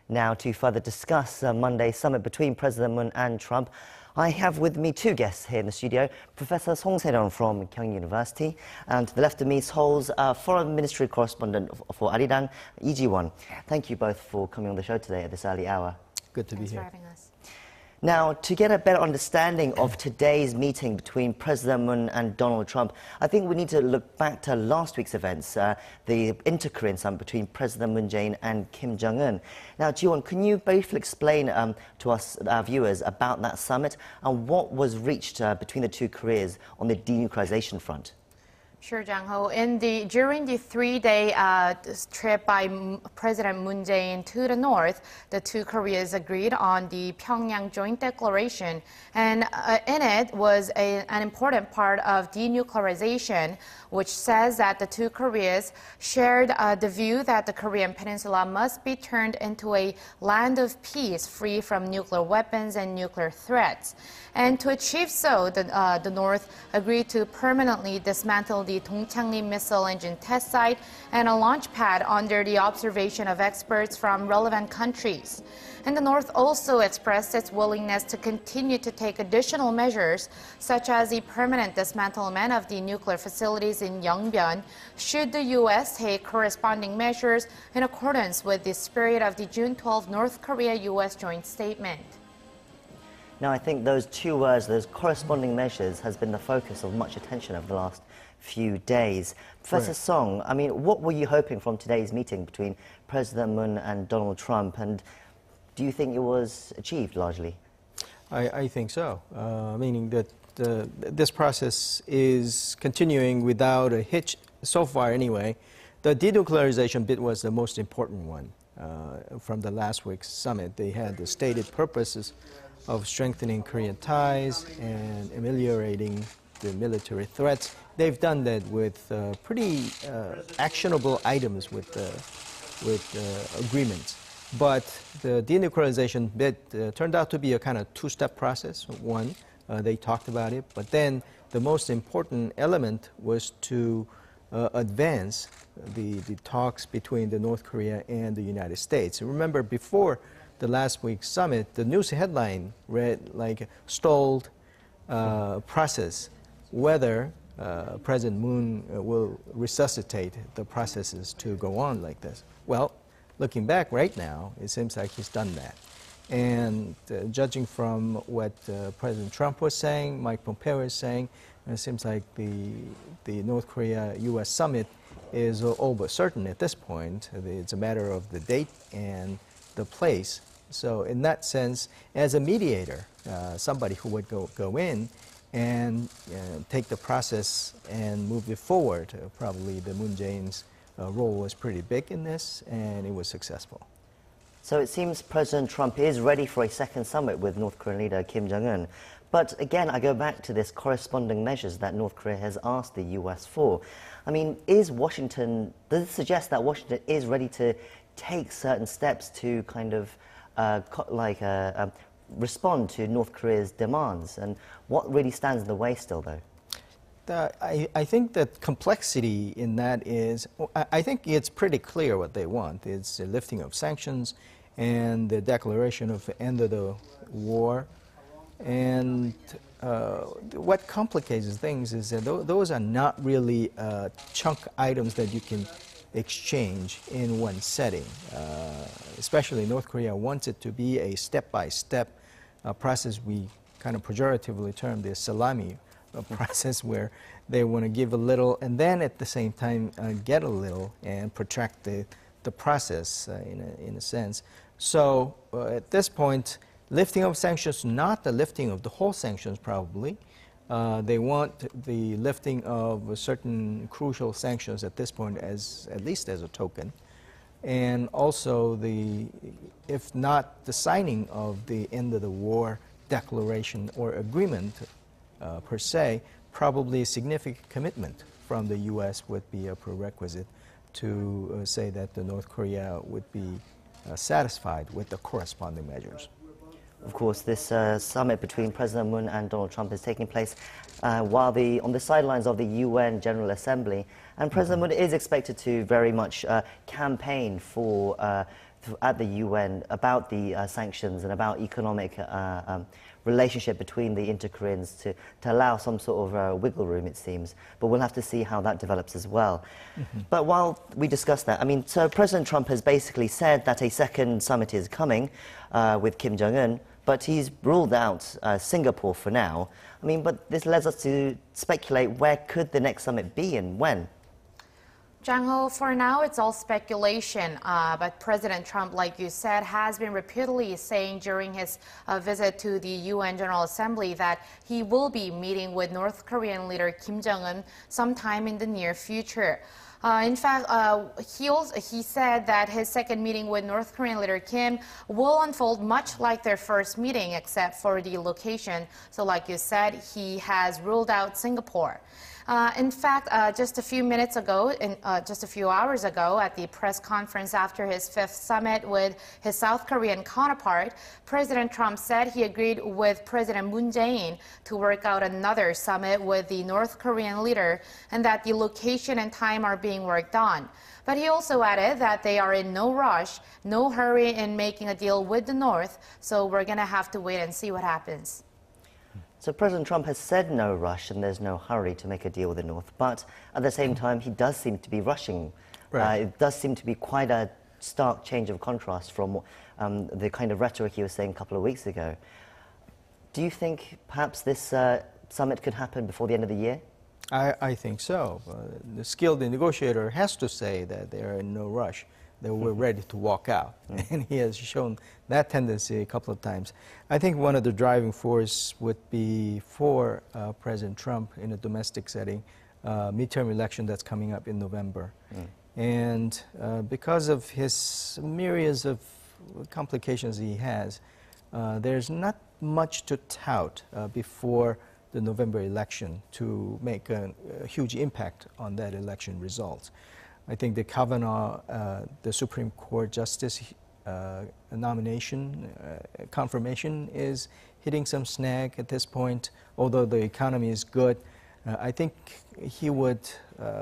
Now, to further discuss Monday's summit between President Moon and Trump, I have with me two guests here in the studio, Professor Se-ryun from Kyung University, and to the left of me, Seoul's Foreign Ministry correspondent for Arirang, Lee-ji-won. Thank you both for coming on the show today at this early hour. Good to be here. Thanks for having us. Now, to get a better understanding of today's meeting between President Moon and Donald Trump, I think we need to look back to last week's events, the inter-Korean summit between President Moon Jae-in and Kim Jong-un. Now, Ji-won, can you briefly explain to us, our viewers, about that summit and what was reached between the two Koreas on the denuclearization front? Sure, Jang-ho. During the three-day trip by President Moon Jae-in to the north, the two Koreas agreed on the Pyongyang Joint Declaration, and in it was an important part of denuclearization, which says that the two Koreas shared the view that the Korean Peninsula must be turned into a land of peace, free from nuclear weapons and nuclear threats. And to achieve so, the North agreed to permanently dismantle the Dongchangli missile engine test site and a launch pad under the observation of experts from relevant countries. And the North also expressed its willingness to continue to take additional measures, such as the permanent dismantlement of the nuclear facilities in Yongbyon, should the U.S. take corresponding measures in accordance with the spirit of the June 12 North Korea-U.S. joint statement. Now, I think those two words, those corresponding measures, has been the focus of much attention over the last few days. Professor Song, I mean, what were you hoping from today's meeting between President Moon and Donald Trump, and do you think it was achieved largely? I think so, meaning that this process is continuing without a hitch so far anyway. The denuclearization bit was the most important one from the last week's summit. They had the stated purposes of strengthening Korean ties and ameliorating the military threats. They've done that with pretty actionable items with agreements. But the denuclearization bit turned out to be a kind of two-step process. One, they talked about it, but then the most important element was to advance the talks between the North Korea and the United States. Remember, before the last week's summit, the news headline read like stalled process, whether President Moon will resuscitate the processes to go on like this. Well, looking back right now, it seems like he's done that. And judging from what President Trump was saying, Mike Pompeo is saying, it seems like the North Korea-U.S. summit is all but certain at this point. It's a matter of the date and the place. So in that sense, as a mediator, somebody who would go in and take the process and move it forward, probably the Moon Jae-in's role was pretty big in this, and it was successful. So it seems President Trump is ready for a second summit with North Korean leader Kim Jong-un. But again, I go back to this corresponding measures that North Korea has asked the U.S. for. I mean, does it suggest that Washington is ready to take certain steps to kind of respond to North Korea's demands? And what really stands in the way still, though? I think that complexity in that is, I think it's pretty clear what they want. It's the lifting of sanctions and the declaration of the end of the war. And what complicates things is that those are not really chunk items that you can exchange in one setting. Especially North Korea wants it to be a step-by-step process. We kind of pejoratively term the salami process, where they want to give a little and then at the same time get a little and protract the process in a sense. So at this point, lifting of sanctions, not the lifting of the whole sanctions probably. They want the lifting of certain crucial sanctions at this point at least as a token. And also if not the signing of the end of the war declaration or agreement per se, probably a significant commitment from the U.S. would be a prerequisite to say that the North Korea would be satisfied with the corresponding measures. Of course, this summit between President Moon and Donald Trump is taking place while on the sidelines of the UN General Assembly, and President Moon is expected to very much campaign for at the UN about the sanctions and about economic relationship between the inter-Koreans to allow some sort of wiggle room, it seems. But we'll have to see how that develops as well. But while we discuss that, I mean, so President Trump has basically said that a second summit is coming with Kim Jong-un, but he's ruled out Singapore for now. I mean, but this leads us to speculate, where could the next summit be and when? Jang-ho, for now, it's all speculation, but President Trump, like you said, has been repeatedly saying during his visit to the UN General Assembly that he will be meeting with North Korean leader Kim Jong-un sometime in the near future. In fact, he said that his second meeting with North Korean leader Kim will unfold much like their first meeting, except for the location. So like you said, he has ruled out Singapore. In fact, just a few minutes ago, just a few hours ago, at the press conference after his fifth summit with his South Korean counterpart, President Trump said he agreed with President Moon Jae-in to work out another summit with the North Korean leader, and that the location and time are being worked on. But he also added that they are in no rush, no hurry in making a deal with the North, so we're going to have to wait and see what happens. So President Trump has said no rush and there's no hurry to make a deal with the North, but at the same time he does seem to be rushing. Right. It does seem to be quite a stark change of contrast from the kind of rhetoric he was saying a couple of weeks ago. Do you think perhaps this summit could happen before the end of the year? I think so. The skilled negotiator has to say that they are in no rush, that we're ready to walk out. And he has shown that tendency a couple of times. I think one of the driving forces would be for President Trump in a domestic setting, midterm election that's coming up in November. And because of his myriads of complications he has, there's not much to tout before the November election to make a huge impact on that election result. I think the Kavanaugh, the Supreme Court Justice nomination, confirmation is hitting some snag at this point. Although the economy is good, I think he would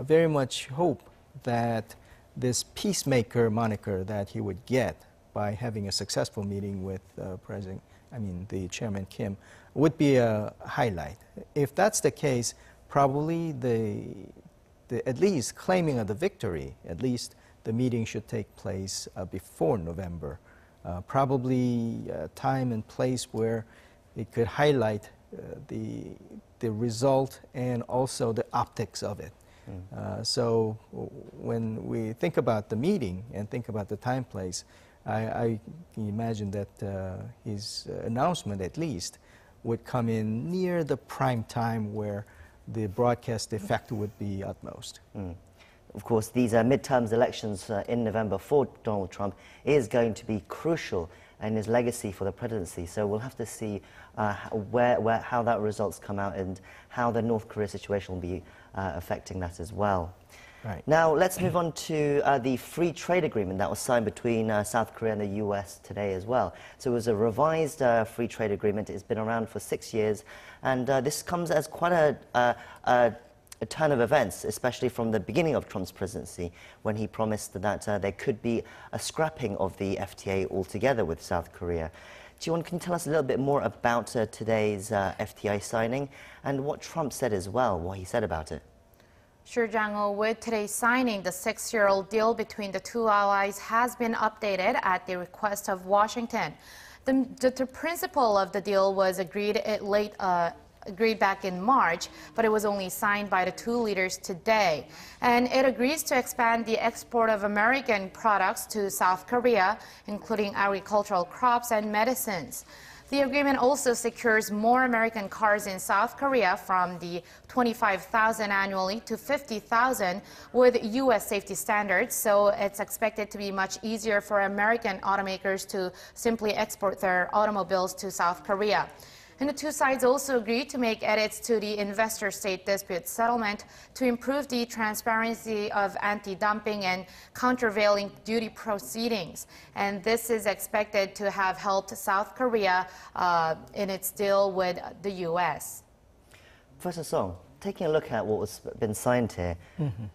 very much hope that this peacemaker moniker that he would get by having a successful meeting with the Chairman Kim would be a highlight. If that's the case, probably at least claiming of the victory, at least the meeting should take place before November. Probably a time and place where it could highlight the result and also the optics of it. So when we think about the meeting and think about the time place, I can imagine that his announcement at least would come in near the prime time where the broadcast effect would be utmost. Of course, these midterms elections in November for Donald Trump is going to be crucial in his legacy for the presidency. So we'll have to see how that results come out and how the North Korea situation will be affecting that as well. Right. Now, let's move on to the free trade agreement that was signed between South Korea and the US today as well. So it was a revised free trade agreement. It's been around for 6 years, and this comes as quite a turn of events, especially from the beginning of Trump's presidency, when he promised that there could be a scrapping of the FTA altogether with South Korea. Ji-won, can you tell us a little bit more about today's FTA signing and what Trump said as well, what he said about it? Sure, Jang-ho. With today's signing, the 6-year-old deal between the two allies has been updated at the request of Washington. The principle of the deal was agreed back in March, but it was only signed by the two leaders today. And it agrees to expand the export of American products to South Korea, including agricultural crops and medicines. The agreement also secures more American cars in South Korea from the 25,000 annually to 50,000 with U.S. safety standards, so it's expected to be much easier for American automakers to simply export their automobiles to South Korea. And the two sides also agreed to make edits to the investor-state dispute settlement to improve the transparency of anti-dumping and countervailing duty proceedings. And this is expected to have helped South Korea in its deal with the U.S. Professor Song, taking a look at what was been signed here,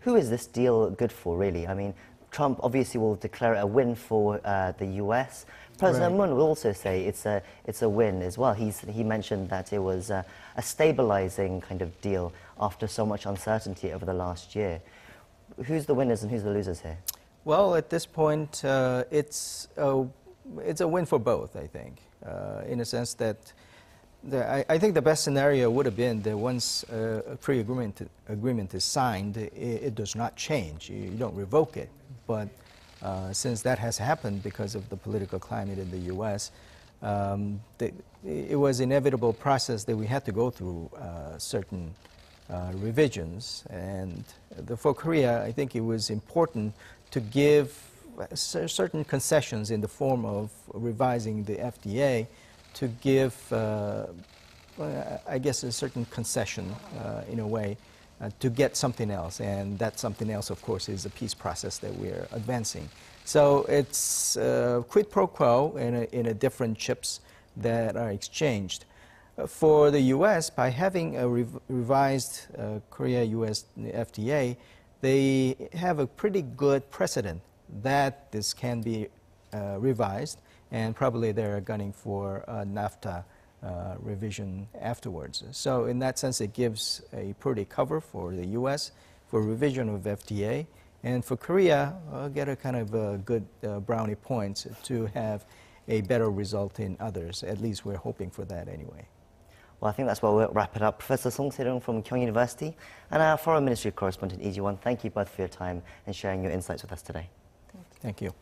who is this deal good for, really? I mean, Trump obviously will declare it a win for the US. President Moon will also say it's a win as well. He mentioned that it was a stabilizing kind of deal after so much uncertainty over the last year. Who's the winners and who's the losers here? Well, at this point, it's a win for both, I think, in a sense that I think the best scenario would have been that once a pre-agreement is signed, it does not change. You don't revoke it. But since that has happened because of the political climate in the U.S., it was an inevitable process that we had to go through certain revisions. And for Korea, I think it was important to give certain concessions in the form of revising the FDA to give, I guess, a certain concession in a way to get something else. And that something else, of course, is a peace process that we're advancing. So it's quid pro quo in a different chips that are exchanged. For the U.S., by having a revised Korea-U.S. FDA, they have a pretty good precedent that this can be revised, and probably they're gunning for a NAFTA revision afterwards. So in that sense, it gives a pretty cover for the U.S. for revision of FDA, and for Korea, get a kind of a good brownie points to have a better result in others. At least we're hoping for that anyway. Well, I think that's where we'll wrap it up. Professor Se-ryun from Kyung University and our Foreign Ministry correspondent, Lee Ji-won, thank you both for your time and sharing your insights with us today. Thank you.